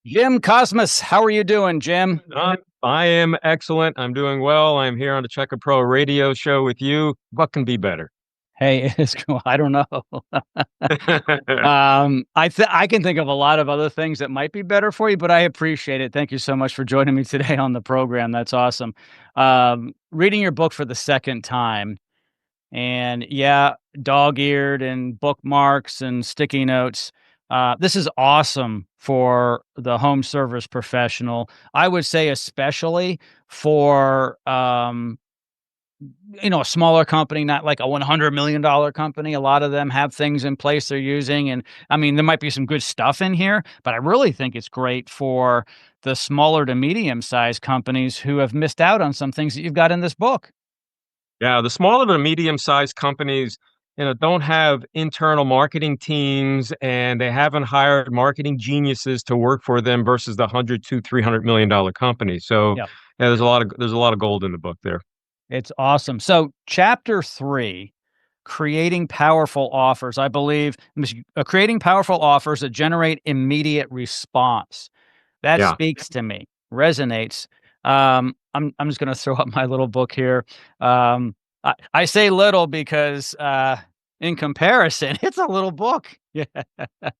Jim Cosmas, how are you doing, Jim? I am excellent. I'm doing well. I'm here on the Checker Pro radio show with you. What can be better? Hey, it's cool. I don't know. I can think of a lot of other things that might be better for you, but I appreciate it. Thank you so much for joining me today on the program. That's awesome. Reading your book for the second time, and yeah, dog-eared and bookmarks and sticky notes. This is awesome for the home service professional. I would say especially for a smaller company, not like a $100 million company. A lot of them have things in place they're using, and I mean, there might be some good stuff in here, but I really think it's great for the smaller to medium-sized companies who have missed out on some things that you've got in this book. Yeah, the smaller to medium-sized companies, don't have internal marketing teams and they haven't hired marketing geniuses to work for them versus the 100 to $300 million companies. So, Yeah, yeah, there's a lot of gold in the book there. it's awesome. So, chapter 3, creating powerful offers, I believe, creating powerful offers that generate immediate response. That Yeah. speaks to me, resonates. I'm just gonna throw up my little book here. I say little because, in comparison, it's a little book. Yeah.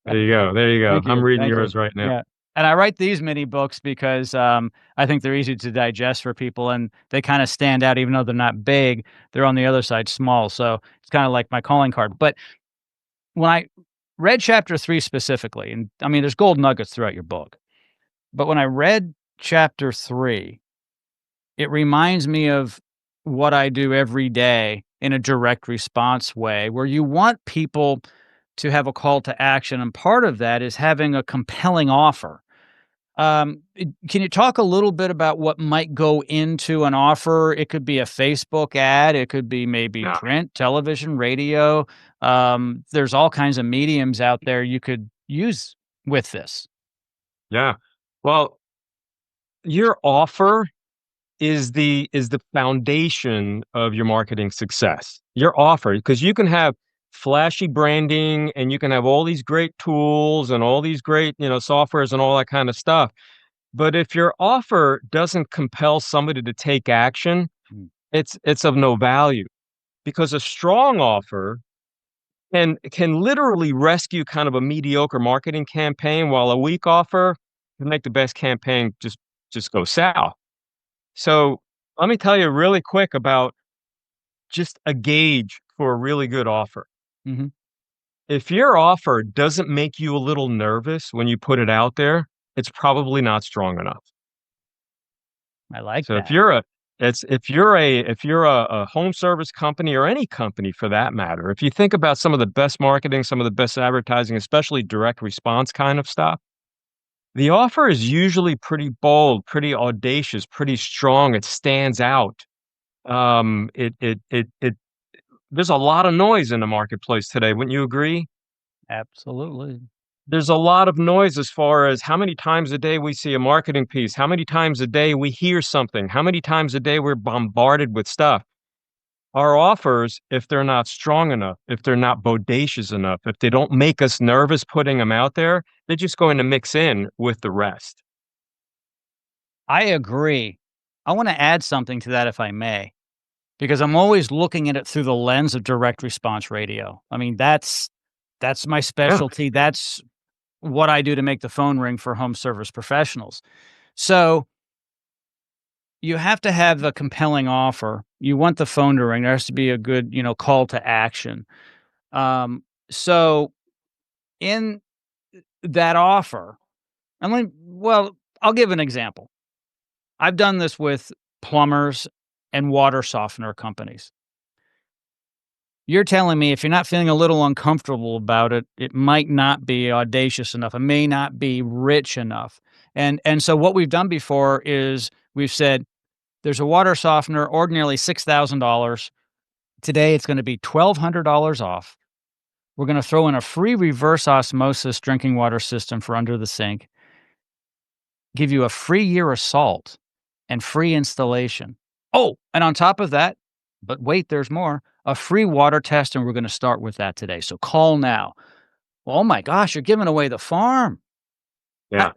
There you go. There you go. Thank I'm you, reading thank you. yours right now. Yeah, and I write these mini books because, I think they're easy to digest for people, and they kinda stand out even though they're not big, they're on the other side small, so it's kinda like my calling card. But when I read chapter 3 specifically, and I mean, there's gold nuggets throughout your book, but when I read chapter 3, it reminds me of what I do every day in a direct response way, where you want people to have a call to action, and part of that is having a compelling offer. Can you talk a little bit about what might go into an offer? It could be a Facebook ad, it could be maybe Yeah. print, television, radio. There's all kinds of mediums out there you could use with this. Yeah. Well, your offer is the foundation of your marketing success. Your offer, because you can have flashy branding and you can have all these great tools and all these great, softwares and all that kind of stuff. But if your offer doesn't compel somebody to take action, Mm. it's of no value because a strong offer can literally rescue kind of a mediocre marketing campaign while a weak offer can make the best campaign just go south. So let me tell you really quick about just a gauge for a really good offer. Mhm. If your offer doesn't make you a little nervous when you put it out there, it's probably not strong enough. I like So if that. you're a it's if you're a home service company or any company for that matter, if you think about some of the best marketing, some of the best advertising, especially direct response kind of stuff, the offer is usually pretty bold, pretty audacious, pretty strong. It stands out. It There's a lot of noise in the marketplace today, wouldn't you agree? Absolutely. There's a lot of noise as far as how many times a day we see a marketing piece, how many times a day we hear something, how many times a day we're bombarded with stuff. Our offers, if they're not strong enough, if they're not bodacious enough, if they don't make us nervous putting them out there, they're just going to mix in with the rest. I agree. I wanna add something to that if I may, because I'm always looking at it through the lens of direct response radio. I mean, that's my Yeah, specialty. That's what I do to make the phone ring for home service professionals. So, you have to have a compelling offer. You want the phone to ring. There has to be a good, call to action. So in that offer, I'll give an example. I've done this with plumbers and water softener companies. You're telling me if you're not feeling a little uncomfortable about it, it might not be audacious enough. It may not be rich enough. And so what we've done before is we've said there's a water softener, ordinarily $6,000. Today it's going to be $1,200 off. We're going to throw in a free reverse osmosis drinking water system for under the sink, give you a free year of salt and free installation. Oh, and on top of that, but wait, there's more, a free water test, and we're going to start with that today. So call now. Oh my gosh, you're giving away the farm. How, yeah.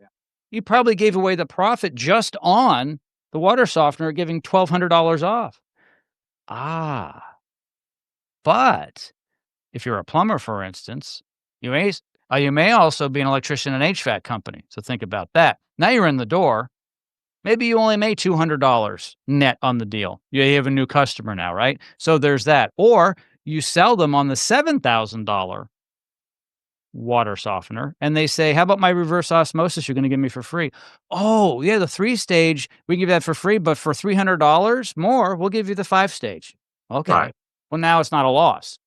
You probably gave away the profit just on the water softener, giving $1,200 off. Ah, but if you're a plumber, for instance, you may also be an electrician in an HVAC company. So think about that. Now you're in the door. Maybe you only made $200 net on the deal. You have a new customer now, right? So there's that. Or you sell them on the $7,000 water softener and they say, "How about my reverse osmosis you're gonna give me for free?" "Oh, yeah, the 3 stage, we give you that for free, but for $300 more, we'll give you the 5 stage." "Okay." Right. Well, now it's not a loss.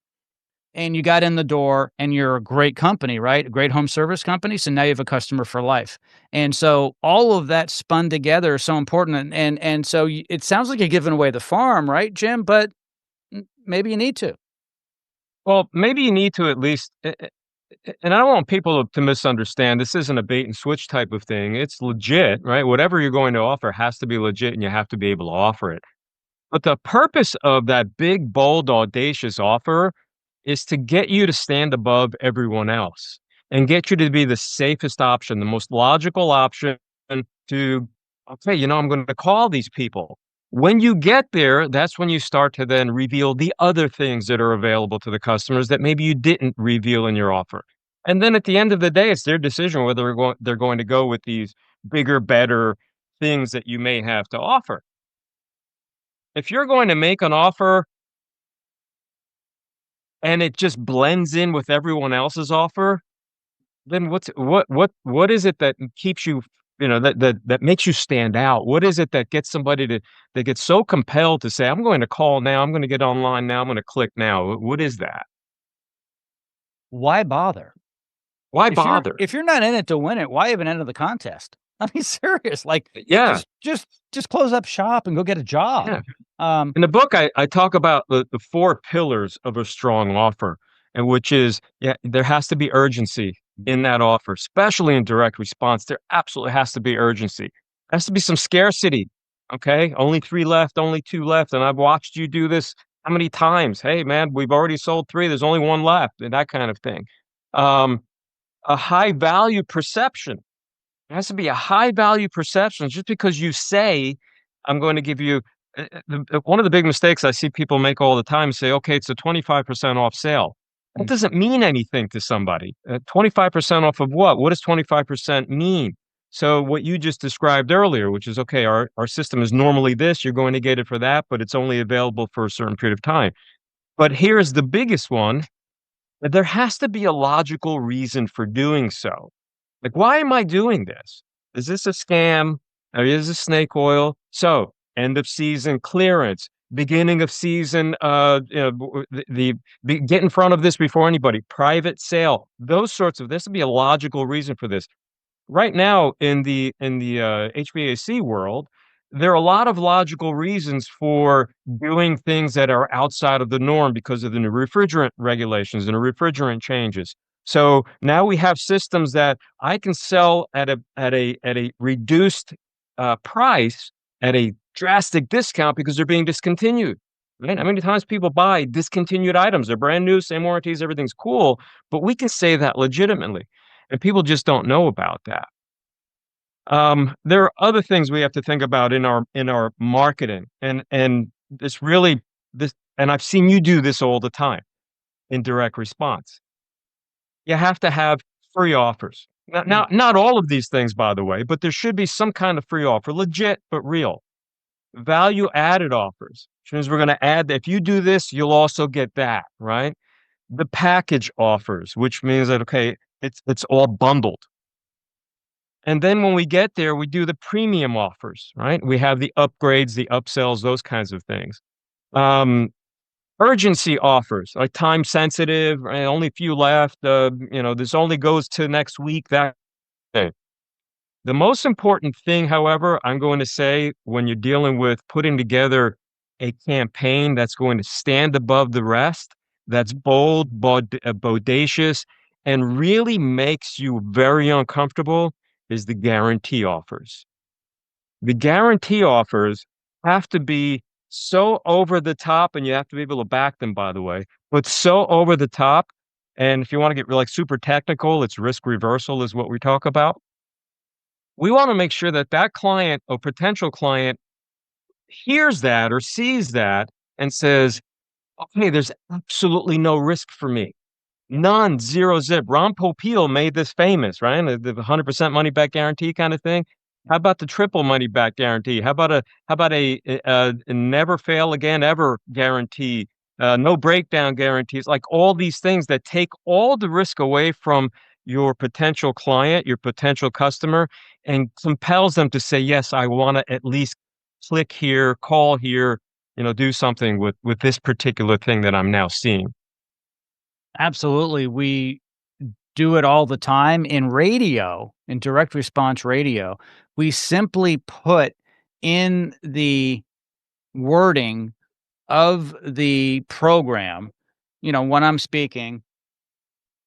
And you got in the door and you're a great company, right? A great home service company, so now you have a customer for life. And so all of that spun together is so important, and so it sounds like you're giving away the farm, right, Jim? But maybe you need to. Well, maybe you need to at least and I don't want people to misunderstand, this isn't a bait and switch type of thing, it's legit, right? Whatever you're going to offer has to be legit, and you have to be able to offer it. But the purpose of that big, bold, audacious offer is to get you to stand above everyone else and get you to be the safest option, the most logical option to, okay, I'm going to call these people. When you get there, that's when you start to then reveal the other things that are available to the customers that maybe you didn't reveal in your offer. And then at the end of the day, it's their decision whether they're going to go with these bigger, better things that you may have to offer. If you're going to make an offer and it just blends in with everyone else's offer, then what is it that keeps you, that makes you stand out? What is it that gets somebody to that gets so compelled to say, "I'm going to call now, I'm gonna get online now, I'm gonna click now." What is that? Why bother? Why If you're bother? if you're not in it to win it, why even enter the contest? I mean, serious, like, Yeah, just close up shop and go get a job. yeah. Um, In the book, I talk about the 4 pillars of a strong offer, and which is, yeah, there has to be urgency in that offer, especially in direct response. There absolutely has to be urgency. There has to be some scarcity, okay? Only 3 left, only 2 left, and I've watched you do this how many times? "Hey, man, we've already sold 3, there's only 1 left," and that kind of thing. Um, a high value perception. It has to be a high value perception. Just because you say, "I'm going to give you," one of the big mistakes I see people make all the time is say, "Okay, it's a 25% off sale." That mm, doesn't mean anything to somebody. 25% off of what? What does 25% mean? So what you just described earlier, which is, okay, our system is normally this, you're going to get it for that, but it's only available for a certain period of time. But here's the biggest one. There has to be a logical reason for doing so. Like, why am I doing this? Is this a scam? Or is this snake oil? So, end of season clearance, beginning of season, get in front of this before anybody, private sale, those sorts of, this would be a logical reason for this. Right now in the HVAC world, there are a lot of logical reasons for doing things that are outside of the norm because of the new refrigerant regulations and the refrigerant changes. So now we have systems that I can sell at a reduced price at a drastic discount because they're being discontinued. Right? How many times people buy discontinued items? They're brand new, same warranties, everything's cool, but we can say that legitimately. And people just don't know about that. There are other things we have to think about in our marketing, and this really this and I've seen you do this all the time in direct response. You have to have free offers. Now, mm. not all of these things, by the way, but there should be some kind of free offer, legit but real. Value added offers, which means we're going to add that if you do this, you'll also get that, right? The package offers, which means that, okay, it's all bundled. And then when we get there, we do the premium offers, right? We have the upgrades, the upsells, those kinds of things. Um, urgency offers, like time sensitive, only a few left. This only goes to next week. That thing. The most important thing, however, I'm going to say when you're dealing with putting together a campaign that's going to stand above the rest, that's bold, bodacious, and really makes you very uncomfortable, is the guarantee offers. The guarantee offers have to be so over the top, and you have to be able to back them, by the way, but so over the top. And if you want to get like super technical, it's risk reversal is what we talk about. we want to make sure that that client or potential client hears that or sees that and says, okay, there's absolutely no risk for me. None, zero zip. Ron Popeil made this famous, right? The 100% money back guarantee kind of thing. How about the triple money back guarantee? How about a never fail again ever guarantee? No breakdown guarantees. Like all these things that take all the risk away from your potential client, your potential customer, and compels them to say, yes, I want to at least click here, call here, do something with this particular thing that I'm now seeing. Absolutely. We do it all the time in radio, in direct response radio. We simply put in the wording of the program, when I'm speaking,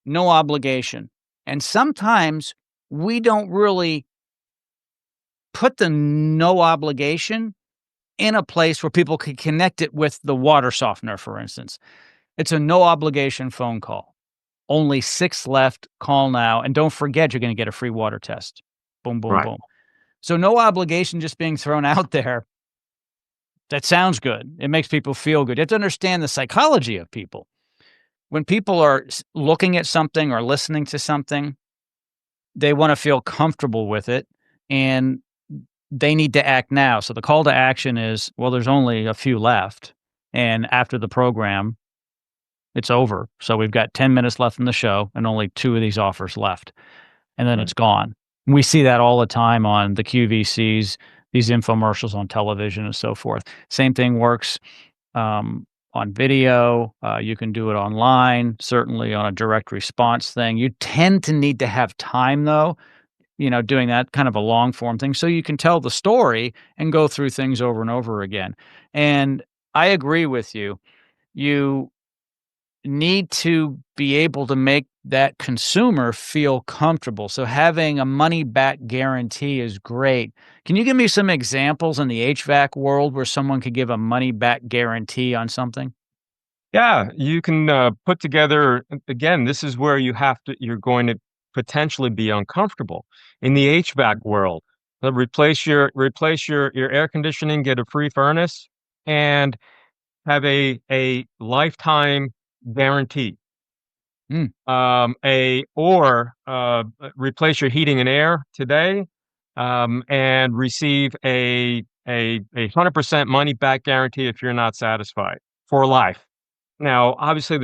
no obligation. And sometimes we don't really put the no obligation in a place where people can connect it with the water softener, for instance. It's a no obligation phone call. Only 6 left, call now, and don't forget you're gonna get a free water test. Boom, boom, Right. boom. So no obligation just being thrown out there, that sounds good. It makes people feel good. You have to understand the psychology of people. When people are looking at something or listening to something, they wanna feel comfortable with it, and they need to act now. So the call to action is, well, there's only a few left, and after the program, it's over. So we've got 10 minutes left in the show and only 2 of these offers left, and then Right. it's gone. We see that all the time on the QVCs, these infomercials on television and so forth. Same thing works on video. You can do it online, certainly on a direct response thing. You tend to need to have time though, doing that kind of a long form thing so you can tell the story and go through things over and over again. And I agree with you. You need to be able to make that consumer feel comfortable. So having a money back guarantee is great. Can you give me some examples in the HVAC world where someone could give a money back guarantee on something? Yeah, you can put together again, this is where you're going to potentially be uncomfortable in the HVAC world. Replace your air conditioning, get a free furnace, and have a lifetime guarantee. Mm. A or Replace your heating and air today, and receive a 100% money back guarantee if you're not satisfied for life. Now, obviously,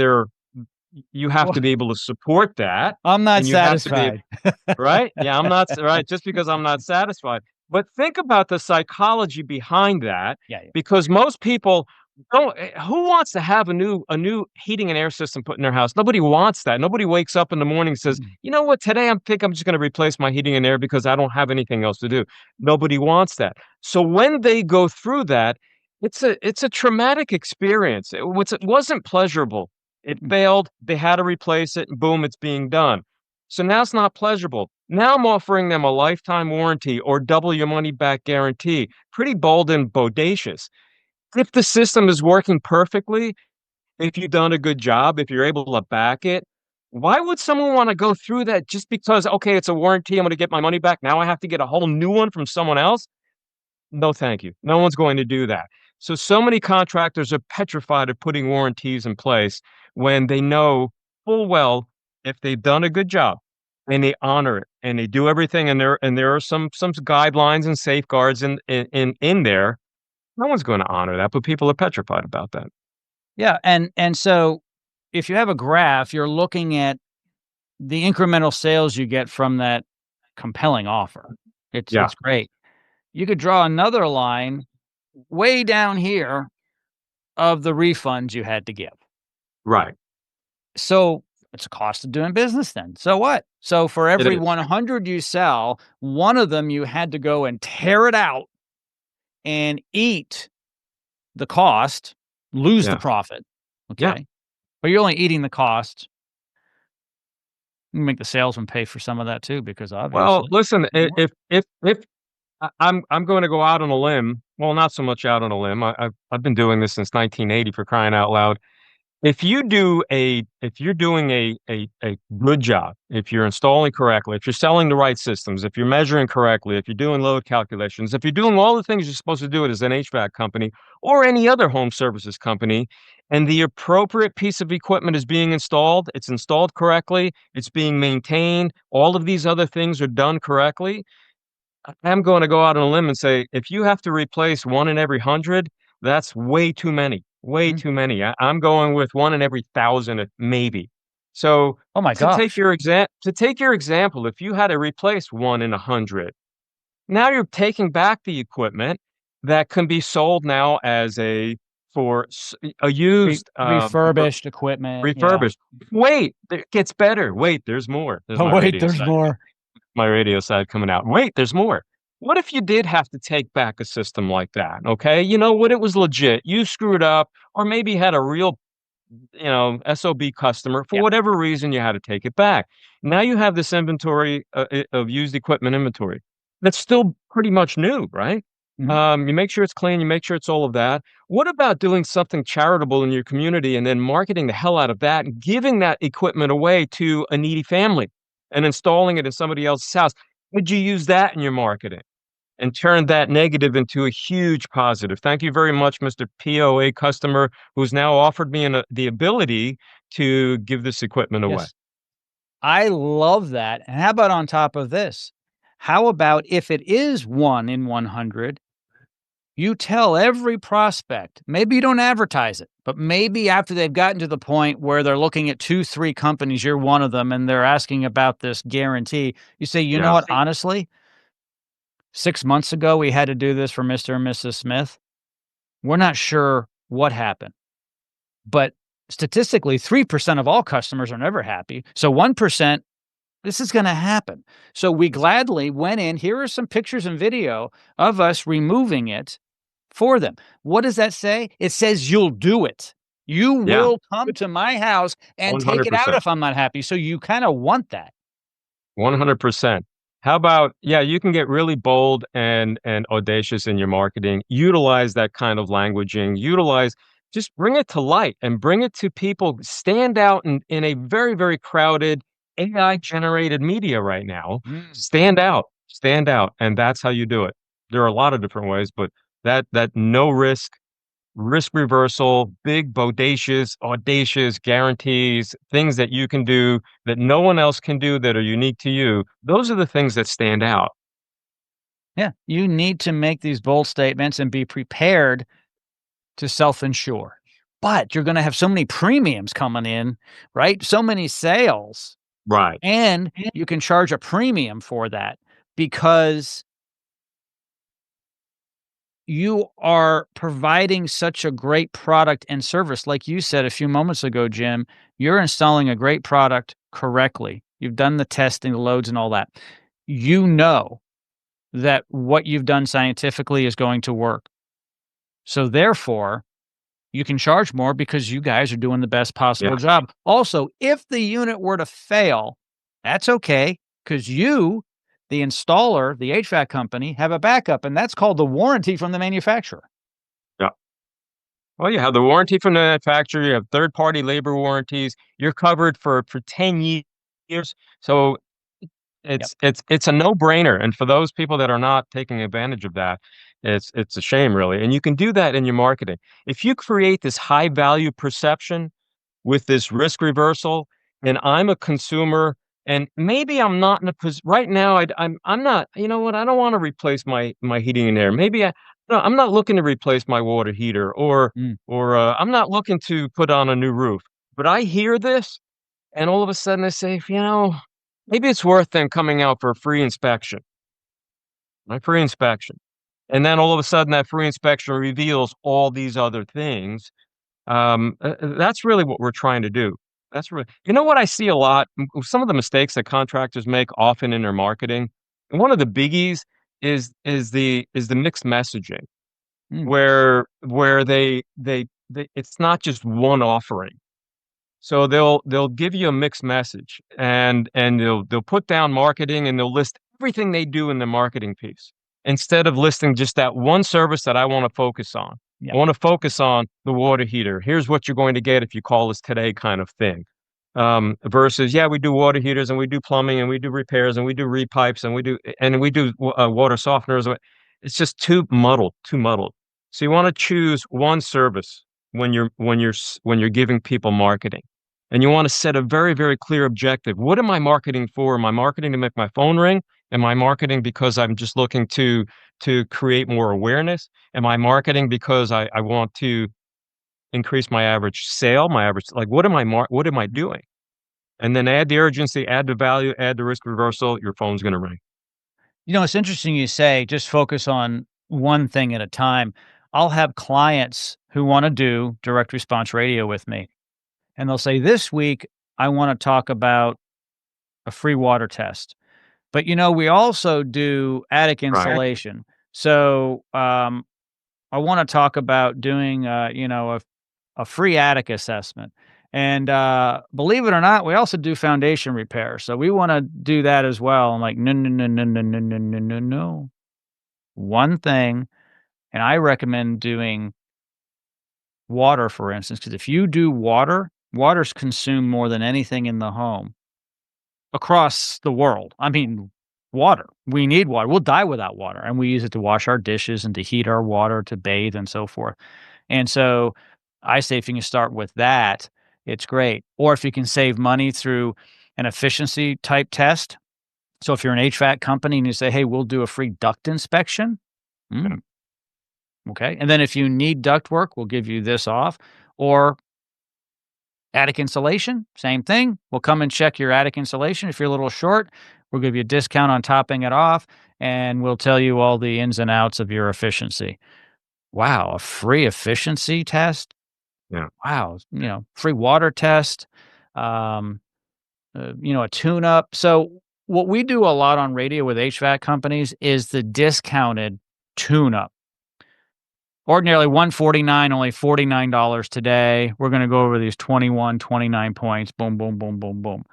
you have Well, to be able to support that, I'm not and you have to be satisfied. right. Yeah, I'm not right just because I'm not satisfied. But think about the psychology behind that, Yeah, yeah. because most people don't. Who wants to have a new heating and air system put in their house? Nobody wants that. Nobody wakes up in the morning and says, Mm. you know what, today I'm just going to replace my heating and air because I don't have anything else to do. Nobody wants that. So when they go through that, it's a traumatic experience. It wasn't pleasurable. It Mm. failed. They had to replace it, and boom, it's being done. So now it's not pleasurable. Now I'm offering them a lifetime warranty or double your money back guarantee. Pretty bold and bodacious. If the system is working perfectly, if you've done a good job, if you're able to back it, why would someone want to go through that just because, okay, it's a warranty, I'm going to get my money back. Now I have to get a whole new one from someone else? No, thank you. No one's going to do that. So many contractors are petrified of putting warranties in place when they know full well if they've done a good job and they honor it and they do everything, and there are some guidelines and safeguards in there. No one's going to honor that, but people are petrified about that. Yeah, and so if you have a graph, you're looking at the incremental sales you get from that compelling offer. Yeah, It's great. You could draw another line way down here of the refunds you had to give. right. So, it's a cost of doing business then. So what? So for It every is. 100 you sell, one of them you had to go and tear it out and eat the cost, lose the Yeah, profit, yeah. okay? But you're only eating the cost. You make the salesman pay for some of that too because Well, obviously listen, more. if I'm going to go out on a limb. Well, not so much out on a limb. I've been doing this since 1980 for crying out loud. if you're doing a good job, if you're installing correctly, if you're selling the right systems, if you're measuring correctly, if you're doing load calculations, if you're doing all the things you're supposed to do it as an HVAC company or any other home services company, and the appropriate piece of equipment is being installed, it's installed correctly, it's being maintained, all of these other things are done correctly, I'm going to go out on a limb and say, if you have to replace one in every 100, that's way too many. Way Mm. too many. I'm going with one in every 1,000, maybe. So Oh my gosh. to take your example, if you had to replace one in 100, now you're taking back the equipment that can be sold now as a used Refurbished equipment, yeah. refurbished. Wait, it gets better. Wait, there's more. There's Oh, my wait, radio there's side. more. My radio side coming out. Wait, there's more. What if you did have to take back a system like that? Okay. You know what? It was legit. You screwed up, or maybe had a real, SOB customer. For Yeah. whatever reason, you had to take it back. Now you have this inventory of used equipment inventory that's still pretty much new, right? Mhm. You make sure it's clean, you make sure it's all of that. What about doing something charitable in your community and then marketing the hell out of that and giving that equipment away to a needy family and installing it in somebody else's house? Would you use that in your marketing and turn that negative into a huge positive? Thank you very much, Mr. POA customer, who's now offered me the ability to give this equipment away. Yes. I love that, and how about on top of this? How about if it is 1 in 100, you tell every prospect, maybe you don't advertise it, but maybe after they've gotten to the point where they're looking at 2, 3 companies, you're one of them, and they're asking about this guarantee, you say, "You know Yeah. what, honestly, 6 months ago, we had to do this for Mr. and Mrs. Smith. We're not sure what happened, but statistically, 3% of all customers are never happy, so 1%, this is gonna happen." So we gladly went in, here are some pictures and video of us removing it for them. What does that say? It says you'll do it. You Yeah. will come to my house and take it out 100%. if I'm not happy, so you kinda want that. 100%. How about, yeah, you can get really bold and audacious in your marketing. Utilize that kind of languaging. Just bring it to light and bring it to people. Stand out in a very, very crowded AI generated media right now. Mm. Stand out, and that's how you do it. There are a lot of different ways, but that no risk reversal, big, bodacious, audacious guarantees, things that you can do that no one else can do that are unique to you. Those are the things that stand out. Yeah, you need to make these bold statements and be prepared to self-insure. But you're gonna have so many premiums coming in, right? So many sales, Right. and you can charge a premium for that because you are providing such a great product and service. Like you said a few moments ago, Jim, you're installing a great product correctly. You've done the testing, the loads, and all that. You know that what you've done scientifically is going to work. So therefore, you can charge more because you guys are doing the best Yeah. possible job. Also, if the unit were to fail, that's okay because you, the installer, the HVAC company, have a backup, and that's called the warranty from the manufacturer. Yeah. Well, you have the warranty from the manufacturer. You have third-party labor warranties. You're covered for 10 years. So Yep. it's a no-brainer, and for those people that are not taking advantage of that, it's a shame, really, and you can do that in your marketing. If you create this high value perception with this risk reversal, and I'm a consumer, and maybe I'm not in a right now, I'm not, you know what, I don't wanna replace my heating and air. Maybe no, I'm not looking to replace my water heater Mm. or I'm not looking to put on a new roof, but I hear this and all of a sudden I say, maybe it's worth them coming out for a free inspection, my free inspection. And then all of a sudden that free inspection reveals all these other things. That's really what we're trying to do. That's really, what I see a lot, some of the mistakes that contractors make often in their marketing. And one of the biggies is the mixed messaging Mm. where they it's not just one offering. So they'll give you a mixed message and they'll put down marketing and they'll list everything they do in the marketing piece instead of listing just that one service that I want to focus on. Yeah. I want to focus on the water heater. Here's what you're going to get if you call us today, kind of thing. Versus, yeah, we do water heaters and we do plumbing and we do repairs and we do repipes and we do water softeners. It's just too muddled, too muddled. So you want to choose one service when you're giving people marketing, and you want to set a very, very clear objective. What am I marketing for? Am I marketing to make my phone ring? Am I marketing because I'm just looking to create more awareness? Am I marketing because I want to increase my average sale, my average, like, what am I doing? And then add the urgency, add the value, add the risk reversal, your phone's gonna ring. It's interesting you say just focus on one thing at a time. I'll have clients who wanna do direct response radio with me, and they'll say, "This week, I wanna talk about a free water test." But, we also do attic Right. insulation. So, I wanna talk about doing, a free attic assessment. And, believe it or not, we also do foundation repair, so we wanna do that as well. I'm like, "No, no, no, no, no, no, no, no, no, no. One thing," and I recommend doing water, for instance, because if you do water, water's consumed more than anything in the home across the world. I mean, water. We need water. We'll die without water, and we use it to wash our dishes and to heat our water, to bathe, and so forth. And so I say if you can start with that, it's great. Or if you can save money through an efficiency type test. So if you're an HVAC company and you say, "Hey, we'll do a free duct inspection." Yeah. Mm, okay. And then if you need duct work, we'll give you this off. Or attic insulation, same thing. We'll come and check your attic insulation. If you're a little short, we'll give you a discount on topping it off, and we'll tell you all the ins and outs of your efficiency. Wow, a free efficiency test? Yeah. Wow, free water test, um, a tune up. So what we do a lot on radio with HVAC companies is the discounted tune up. Ordinarily 149, only $49 today. We're going to go over these 21, 29 points. Boom, boom, boom, boom, boom.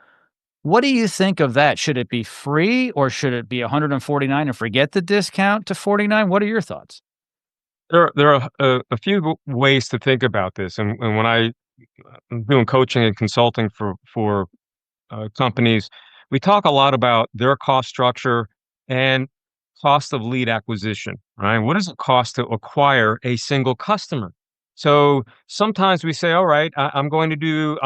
What do you think of that? Should it be free or should it be 149 and forget the discount to 49? What are your thoughts? There are a few ways to think about this, and when I'm doing coaching and consulting for companies, we talk a lot about their cost structure and cost of lead acquisition, right? What does it cost to acquire a single customer? So sometimes we say, all right, I'm going to do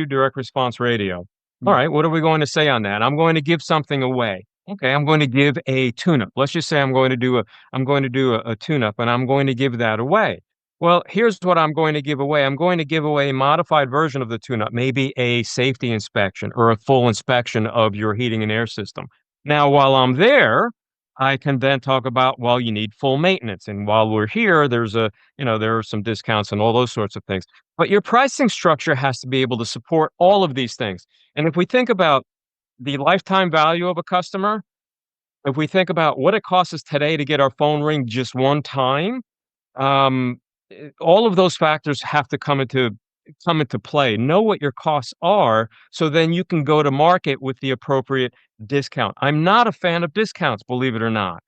direct response radio. All Yeah. right, what are we going to say on that? I'm going to give something away. Okay, I'm going to give a tune-up. Let's just say I'm going to do a tune-up and I'm going to give that away. Well, here's what I'm going to give away. I'm going to give away a modified version of the tune-up, maybe a safety inspection or a full inspection of your heating and air system. Now, while I'm there, I can then talk about, well, you need full maintenance. And while we're here, there are some discounts and all those sorts of things. But your pricing structure has to be able to support all of these things. And if we think about the lifetime value of a customer, if we think about what it costs us today to get our phone ring just one time, um, all of those factors have to come into play. Know what your costs are, so then you can go to market with the appropriate discount. I'm not a fan of discounts, believe it or not.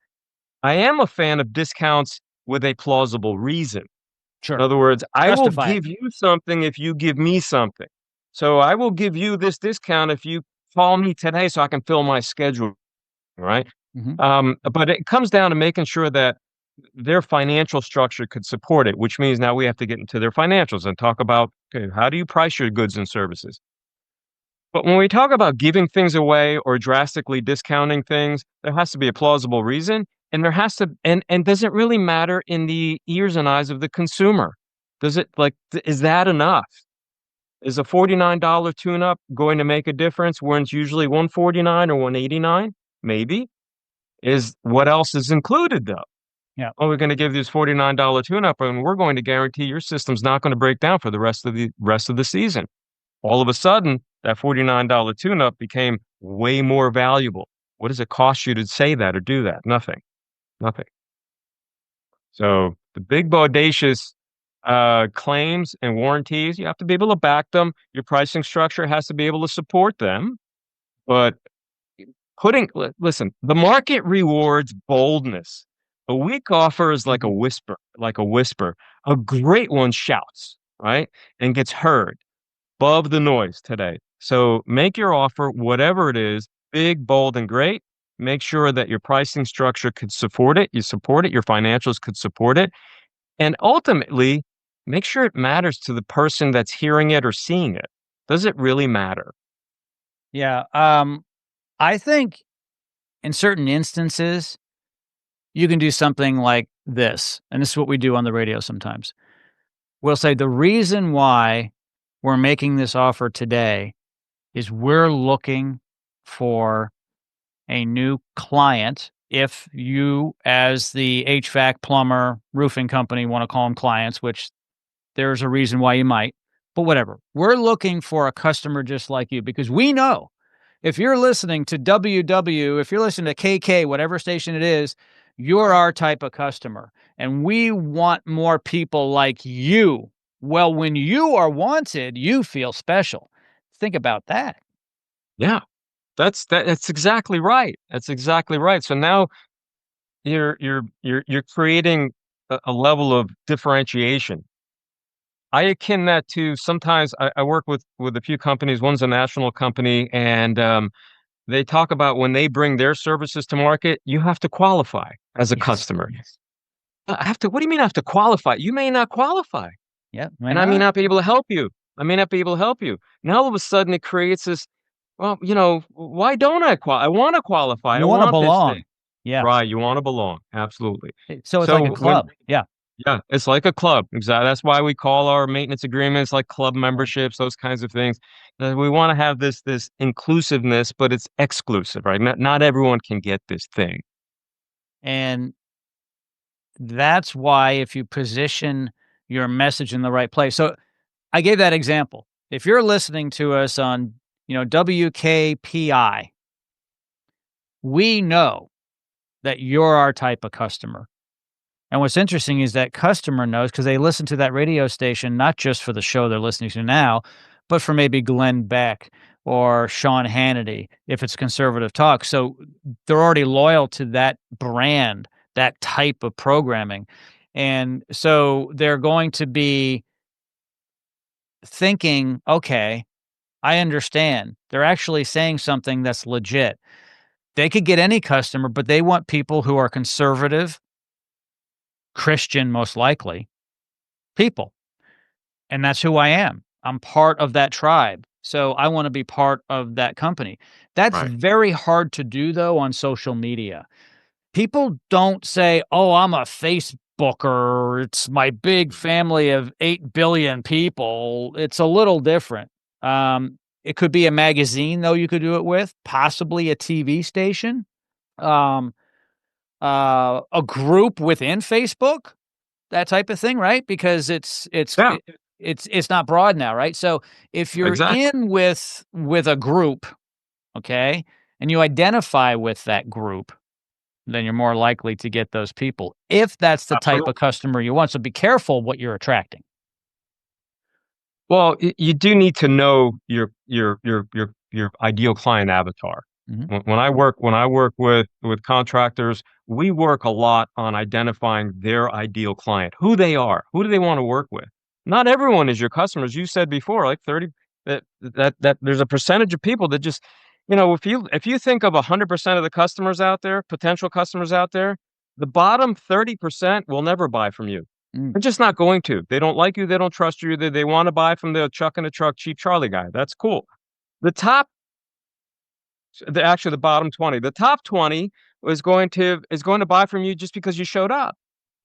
I am a fan of discounts with a plausible reason. In Sure. other words, I will Justify it. give you something if you give me something. So I will give you this discount if you call me today so I can fill my schedule, right? Mhm. But it comes down to making sure that their financial structure could support it, which means now we have to get into their financials and talk about, okay, how do you price your goods and services? But when we talk about giving things away or drastically discounting things, there has to be a plausible reason, and there has to and does it really matter in the ears and eyes of the consumer? Does it is that enough? Is a $49 tune-up going to make a difference when it's usually 149 or 189? Maybe. Is what else is included though? Yeah. Oh, we're gonna give you this $49 tune-up, and we're going to guarantee your system's not gonna break down for the rest of the season. All of a sudden, that $49 tune-up became way more valuable. What does it cost you to say that or do that? Nothing. Nothing. So, the big bodacious, claims and warranties, you have to be able to back them. Your pricing structure has to be able to support them, but listen, the market rewards boldness. A weak offer is like a whisper, like a whisper. A great one shouts, right? And gets heard above the noise today. So make your offer, whatever it is, big, bold, and great. Make sure that your pricing structure could support it. You support it. Your financials could support it. And ultimately, make sure it matters to the person that's hearing it or seeing it. Does it really matter? Yeah, I think in certain instances, you can do something like this, and this is what we do on the radio sometimes. We'll say, "The reason why we're making this offer today is we're looking for a new client." If you, as the HVAC, plumber, roofing company, wanna call them clients, which there's a reason why you might, but whatever. We're looking for a customer just like you because we know if you're listening to WW, if you're listening to KK, whatever station it is, you're our type of customer. And we want more people like you. Well, when you are wanted, you feel special. Think about that. Yeah, that's exactly right. That's exactly right. So now you're creating a level of differentiation. I akin that to sometimes I work with a few companies. One's a national company, and they talk about when they bring their services to market, you have to qualify as a Yes. customer. Yes. I have to. What do you mean I have to qualify? You may not qualify, Yeah. Why and I may not? not be able to help you. I may not be able to help you. Now all of a sudden it creates this. Well, why don't I I want to qualify. I You want to want this thing. belong. Yeah. Right. You want to belong. Absolutely. So it's like a So when club. Yeah. yeah, it's like a club. Exactly. That's why we call our maintenance agreements like club memberships, those kinds of things. We want to have this inclusiveness, but it's exclusive, right? Not everyone can get this thing. And that's why if you position your message in the right place. So I gave that example. If you're listening to us on, WKPI, we know that you're our type of customer. And what's interesting is that customer knows because they listen to that radio station, not just for the show they're listening to now, but for maybe Glenn Beck or Sean Hannity, if it's conservative talk. So they're already loyal to that brand, that type of programming. And so they're going to be thinking, okay, I understand. They're actually saying something that's legit. They could get any customer, but they want people who are conservative, Christian, most likely people. And that's who I am. I'm part of that tribe. So I want to be part of that company. That's Right. very hard to do though on social media. People don't say, "Oh, I'm a Facebooker. It's my big family of 8 billion people." It's a little different. It could be a magazine though you could do it with, possibly a TV station, um, a group within Facebook, that type of thing, right? Because Yeah, it's not broad now, right? So if you're exactly. in with a group, okay, and you identify with that group, then you're more likely to get those people if that's the type of Absolutely. customer you want. So be careful what you're attracting. Well, you do need to know your ideal client avatar. Mhm. When I work with contractors, we work a lot on identifying their ideal client, who they are, who do they want to work with. Not everyone is your customers. You said before, like 30 that there's a percentage of people that just, if you think of 100% of the customers out there, potential customers out there, the bottom 30% will never buy from you. Mm. They're just not going to. They don't like you. They don't trust you. They want to buy from the truck in the truck, cheap Charlie guy. That's cool. The top, actually, the bottom 20. The top 20 is going to buy from you just because you showed up.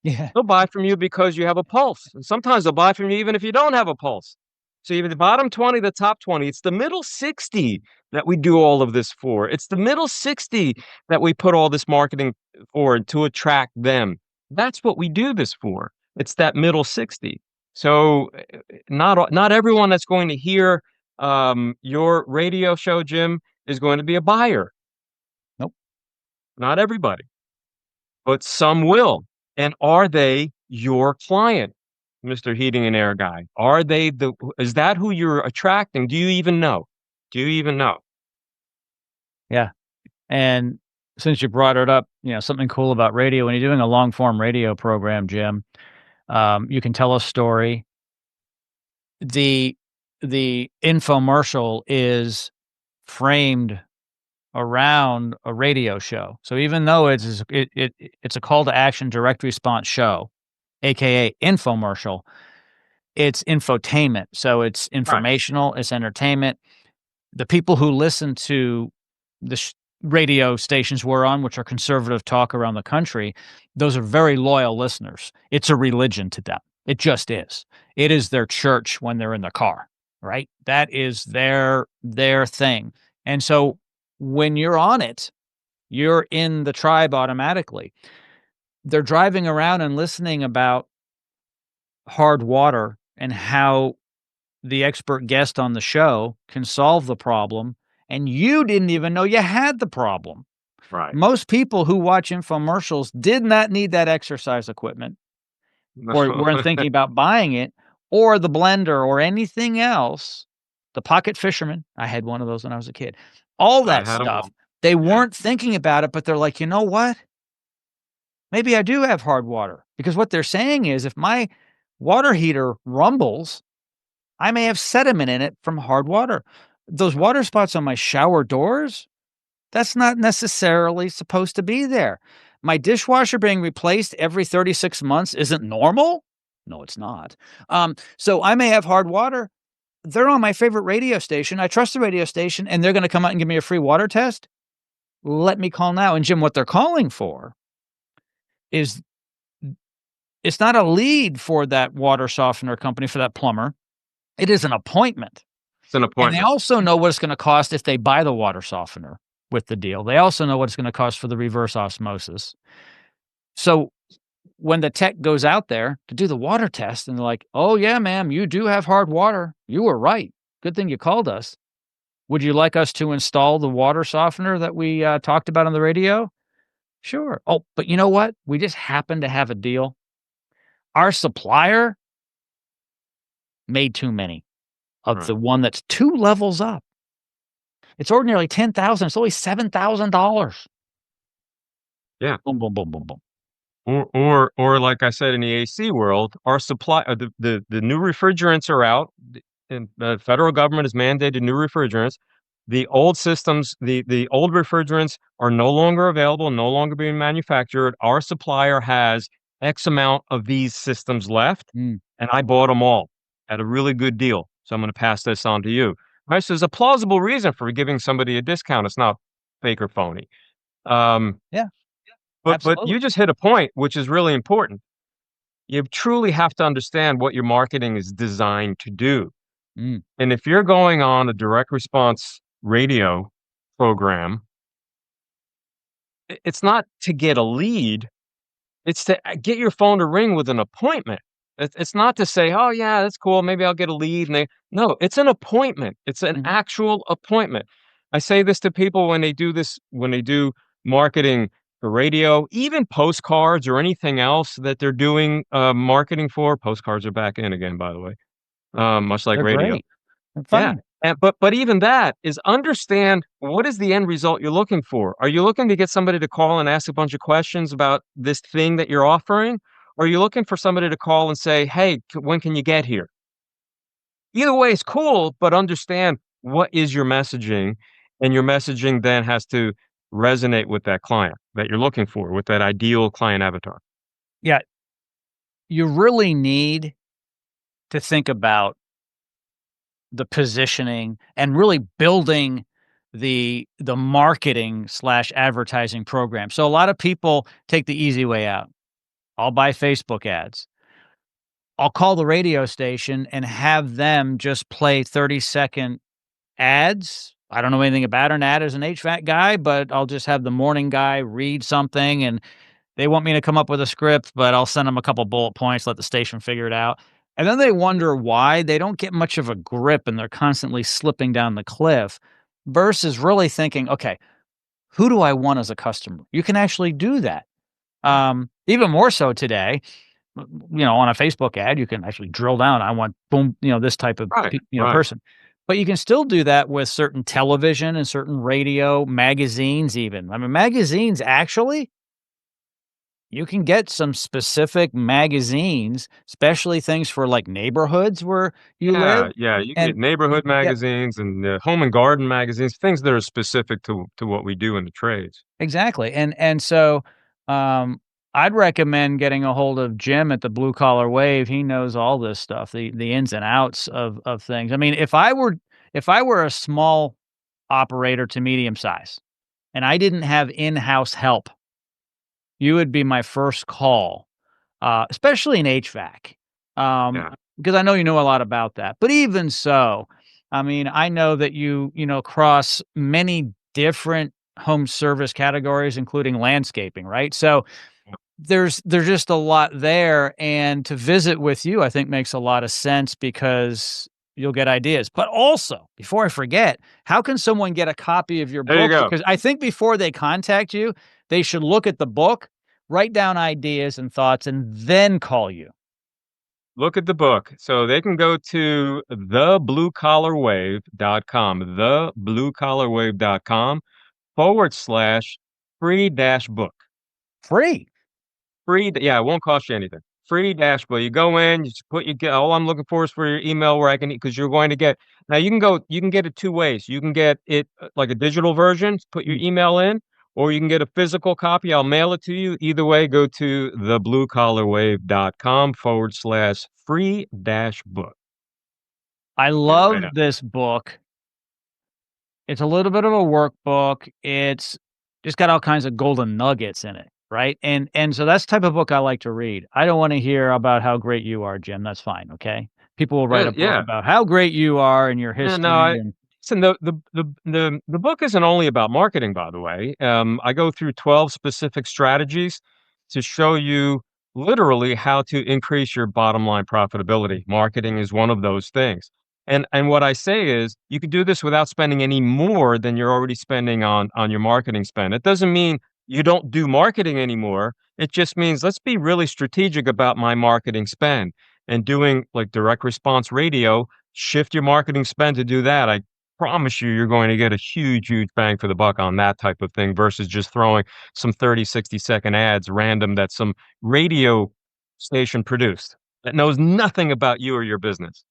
Yeah. They'll buy from you because you have a pulse. And sometimes they'll buy from you even if you don't have a pulse. So even the bottom 20, the top 20, it's the middle 60 that we do all of this for. It's the middle 60 that we put all this marketing for to attract them. That's what we do this for. It's that middle 60. So not everyone that's going to hear your radio show, Jim, is going to be a buyer. Nope. Not everybody, but some will. And are they your client, Mr. Heating and Air guy? Is that who you're attracting? Do you even know? Do you even know? Yeah. And since you brought it up, something cool about radio when you're doing a long form radio program, Jim. You can tell a story. The the infomercial is framed around a radio show. So even though it's a call to action direct response show, AKA infomercial, it's infotainment. So it's Right. informational, it's entertainment. The people who listen to the radio stations we're on, which are conservative talk around the country, those are very loyal listeners. It's a religion to them. It just is. It is their church when they're in the car, right? That is their thing. And so when you're on it, you're in the tribe automatically. They're driving around and listening about hard water and how the expert guest on the show can solve the problem, and you didn't even know you had the problem. Right. Most people who watch infomercials did not need that exercise equipment or No. weren't thinking about buying it or the blender or anything else. The pocket fisherman, I had one of those when I was a kid. All I that had them stuff, all. they Yeah. weren't thinking about it, but they're like, "You know what? Maybe I do have hard water." Because what they're saying is if my water heater rumbles, I may have sediment in it from hard water. Those water spots on my shower doors, that's not necessarily supposed to be there. My dishwasher being replaced every 36 months isn't normal? No, it's not. So I may have hard water. They're on my favorite radio station. I trust the radio station, and they're going to come out and give me a free water test. Let me call now. And Jim, what they're calling for is it's not a lead for that water softener company, for that plumber. It is an appointment. It's an And they appointment. also know what it's gonna cost if they buy the water softener with the deal. They also know what it's gonna cost for the reverse osmosis. So, when the tech goes out there to do the water test and they're like, "Oh, yeah, ma'am, you do have hard water. You were right. Good thing you called us. Would you like us to install the water softener that we, talked about on the radio?" "Sure." "Oh, but you know what? We just happen to have a deal. Our supplier made too many of the Right. one that's 2 levels up. It's ordinarily 10,000, it's only $7,000. Yeah. Boom, boom, boom, boom, boom. Or like I said in the AC world, our supply the new refrigerants are out, and the federal government has mandated new refrigerants. The old systems, the old refrigerants are no longer available, no longer being manufactured. Our supplier has X amount of these systems left, Mm, and I bought them all at a really good deal. So I'm going to pass this on to you. Right? So there's a plausible reason for giving somebody a discount. It's not fake or phony. Um, yeah, but absolutely. you just hit a point which is really important. You truly have to understand what your marketing is designed to do. Mm, And if you're going on a direct response radio program, it's not to get a lead, it's to get your phone to ring with an appointment. It's not to say, "Oh, yeah, that's cool. Maybe I'll get a lead." And they no, it's an appointment. It's an mhm, actual appointment. I say this to people when they do marketing for radio, even postcards or anything else that they're doing marketing for. Postcards are back in again, by the way, much like they're radio. great. They're Yeah, fun. and but even that is understand what is the end result you're looking for. Are you looking to get somebody to call and ask a bunch of questions about this thing that you're offering? Or are you looking for somebody to call and say, "Hey, when can you get here?" Either way is cool, but understand what is your messaging, and your messaging then has to resonate with that client that you're looking for, with that ideal client avatar. Yeah, you really need to think about the positioning and really building the marketing/advertising slash advertising program. So a lot of people take the easy way out. I'll buy Facebook ads. I'll call the radio station and have them just play 30-second ads. I don't know anything about an ad as an HVAC guy, but I'll just have the morning guy read something, and they want me to come up with a script, but I'll send them a couple bullet points, let the station figure it out. And then they wonder why they don't get much of a grip and they're constantly slipping down the cliff versus really thinking, okay, who do I want as a customer? You can actually do that. Right. Even more so today, on a Facebook ad, you can actually drill down. I want boom, this type of Right, right. person. But you can still do that with certain television and certain radio, magazines even. I mean, magazines actually You can get some specific magazines, especially things for, like, neighborhoods where you live, Yeah, yeah, you can get and neighborhood yeah, magazines and, home and garden magazines, things that are specific to what we do in the trades. exactly, and so, um, I'd recommend getting a hold of Jim at the Blue Collar Wave. He knows all this stuff, the ins and outs of things. I mean, if I were a small operator to medium size, and I didn't have in-house help, you would be my first call, especially in HVAC, Yeah, because I know you know a lot about that. But even so, I mean, I know that cross many different home service categories, including landscaping, right? So there's just a lot there, and to visit with you, I think makes a lot of sense because you'll get ideas. But also, before I forget, how can someone get a copy of your there you book? go. Because I think before they contact you, they should look at the book, write down ideas and thoughts, and then call you. Look at the book. So they can go to thebluecollarwave.com, thebluecollarwave.com / free dash book. Free. Free, yeah, it won't cost you anything. Free dash book. You go in, you just put you get all I'm looking for is for your email where I can because you're going to get now you can get it two ways. You can get it like a digital version, put your Mm. email in, or you can get a physical copy. I'll mail it to you. Either way, go to thebluecollarwave.com / free dash book. I Get it right love up. this book. It's a little bit of a workbook. It's just got all kinds of golden nuggets in it, right? And so that's the type of book I like to read. I don't wanna hear about how great you are, Jim, that's fine, okay? People will write Yeah, a book yeah. about how great you are and your Yeah, no, history and listen, the book isn't only about marketing, by the way. I go through 12 specific strategies to show you literally how to increase your bottom line profitability. Marketing is one of those things. And what I say is you can do this without spending any more than you're already spending on your marketing spend. It doesn't mean you don't do marketing anymore. It just means let's be really strategic about my marketing spend and doing like direct response radio. Shift your marketing spend to do that. I promise you, you're going to get a huge, huge bang for the buck on that type of thing versus just throwing some 30, 60-second ads random that some radio station produced that knows nothing about you or your business.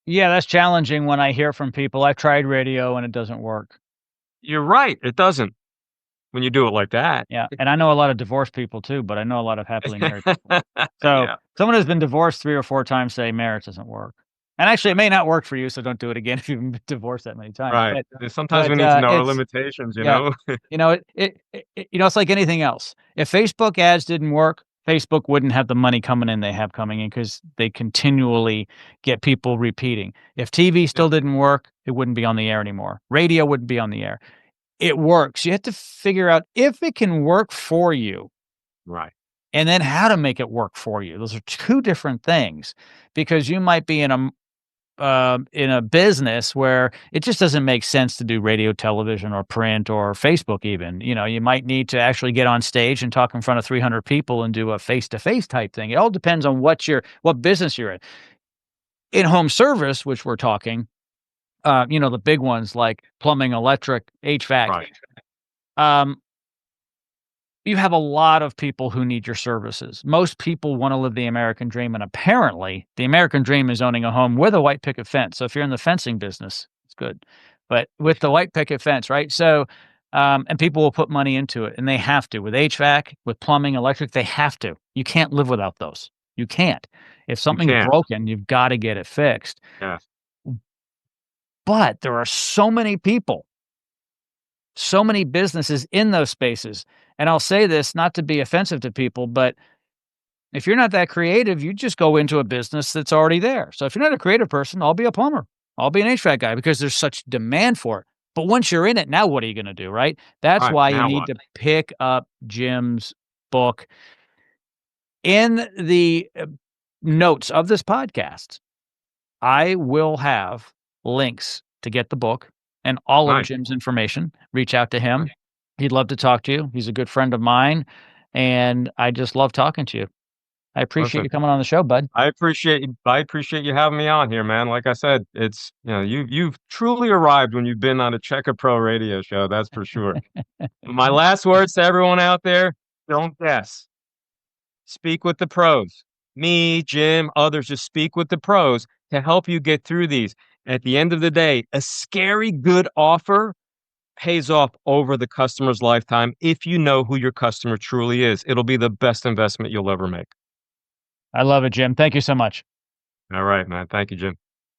yeah, that's challenging when I hear from people, "I've tried radio and it doesn't work." You're right. It doesn't when you do it like that. Yeah, and I know a lot of divorced people too, but I know a lot of happily married people. So, Yeah, someone who's been divorced 3 or 4 times say marriage doesn't work. And actually, it may not work for you, so don't do it again if you've been divorced that many times. right. But Sometimes we but, need to know our it's limitations, you yeah, know? it's like anything else. If Facebook ads didn't work, Facebook wouldn't have the money coming in they have coming in because they continually get people repeating. If TV Yeah, still didn't work, it wouldn't be on the air anymore. Radio wouldn't be on the air. It works. You have to figure out if it can work for you right. and then how to make it work for you. Those are 2 different things because you might be in a business where it just doesn't make sense to do radio, television, or print, or Facebook even. You might need to actually get on stage and talk in front of 300 people and do a face-to-face type thing. It all depends on what business you're in. In home service, which we're talking, the big ones like plumbing, electric, HVAC, Right. um, you have a lot of people who need your services. Most people wanna live the American dream, and apparently, the American dream is owning a home with a white picket fence. So if you're in the fencing business, it's good. But with the white picket fence, right? So, and people will put money into it, and they have to. With HVAC, with plumbing, electric, they have to. You can't live without those. You can't. If You something's can't. broken, you've gotta get it fixed. Yeah. But there are so many people, so many businesses in those spaces, and I'll say this not to be offensive to people, but if you're not that creative, you just go into a business that's already there. So if you're not a creative person, I'll be a plumber. I'll be an HVAC guy because there's such demand for it. But once you're in it, now what are you gonna do, right? That's Right. why you Now need what? to pick up Jim's book. In the, notes of this podcast, I will have links to get the book and all of Right. Jim's information. Reach out to Right. him. He'd love to talk to you. He's a good friend of mine, and I just love talking to you. I appreciate Listen. you coming on the show, bud. I appreciate you having me on here, man. Like I said, it's you've truly arrived when you've been on a Checker Pro radio show, that's for sure. My last words to everyone out there, don't guess. Speak with the pros. Me, Jim, others, just speak with the pros to help you get through these. At the end of the day, a scary good offer pays off over the customer's lifetime if you know who your customer truly is. It'll be the best investment you'll ever make. I love it, Jim. Thank you so much. All right, man. Thank you, Jim.